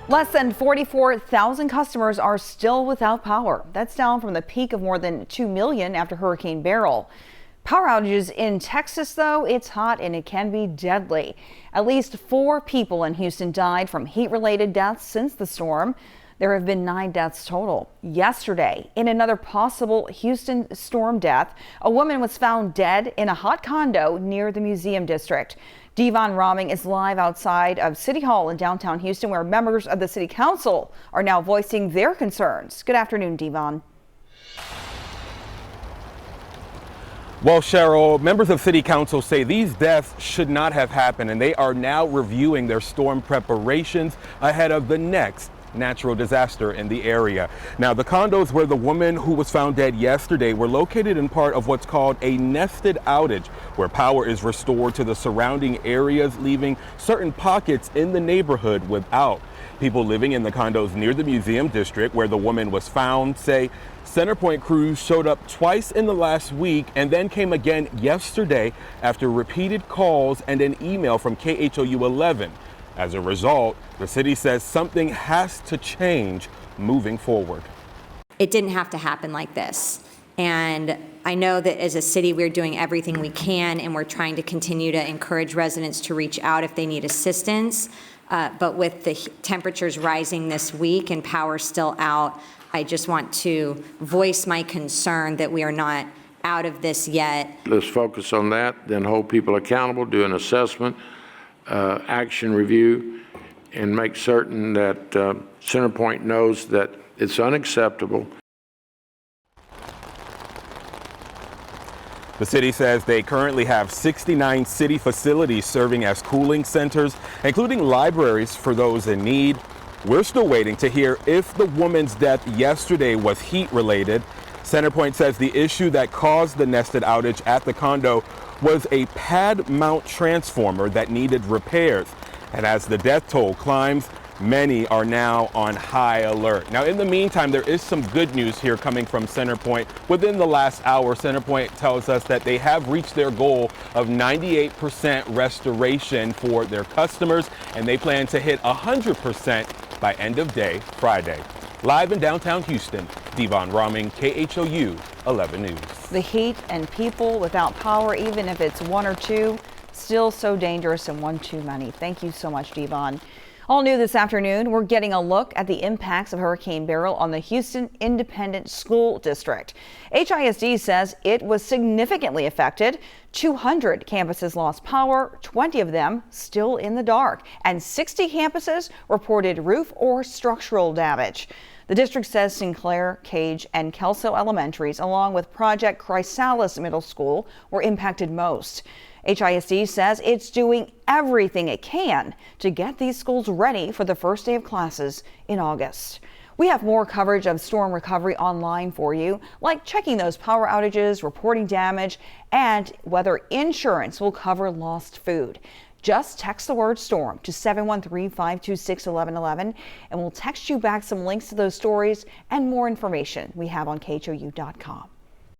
Less than 44,000 customers are still without power. That's down from the peak of more than 2 million after Hurricane Beryl. Power outages in Texas, though, it's hot and it can be deadly. At least 4 people in Houston died from heat-related deaths since the storm. There have been 9 deaths total. Yesterday, in another possible Houston storm death, a woman was found dead in a hot condo near the Museum District. Devon Romming is live outside of City Hall in downtown Houston, where members of the City Council are now voicing their concerns. Good afternoon, Devon. Well, Cheryl, members of City Council say these deaths should not have happened, and they are now reviewing their storm preparations ahead of the next natural disaster in the area. Now, the condos where the woman who was found dead yesterday were located in part of what's called a nested outage, where power is restored to the surrounding areas, leaving certain pockets in the neighborhood without. People living in the condos near the Museum District where the woman was found say CenterPoint crews showed up twice in the last week and then came again yesterday after repeated calls and an email from KHOU 11. As a result, the city says something has to change moving forward. It didn't have to happen like this. And I know that as a city, we're doing everything we can, and we're trying to continue to encourage residents to reach out if they need assistance. But with the temperatures rising this week and power still out, I just want to voice my concern that we are not out of this yet. Let's focus on that, then hold people accountable, do an assessment, action review, and make certain that CenterPoint knows that it's unacceptable. The city says they currently have 69 city facilities serving as cooling centers, including libraries for those in need. We're still waiting to hear if the woman's death yesterday was heat related. CenterPoint says the issue that caused the nested outage at the condo was a pad mount transformer that needed repairs. And as the death toll climbs, many are now on high alert. Now, in the meantime, there is some good news here coming from CenterPoint. Within the last hour, CenterPoint tells us that they have reached their goal of 98% restoration for their customers, and they plan to hit 100% by end of day Friday. Live in downtown Houston, Devon Romming, KHOU 11 News. The heat and people without power, even if it's 1 or 2, still so dangerous and one too many. Thank you so much, Devon. All new this afternoon, we're getting a look at the impacts of Hurricane Beryl on the Houston Independent School District. HISD says it was significantly affected. 200 campuses lost power, 20 of them still in the dark, and 60 campuses reported roof or structural damage. The district says Sinclair, Cage, and Kelso Elementaries, along with Project Chrysalis Middle School, were impacted most. HISD says it's doing everything it can to get these schools ready for the first day of classes in August. We have more coverage of storm recovery online for you, like checking those power outages, reporting damage, and whether insurance will cover lost food. Just text the word storm to 713-526-1111 and we'll text you back some links to those stories and more information we have on KHOU.com.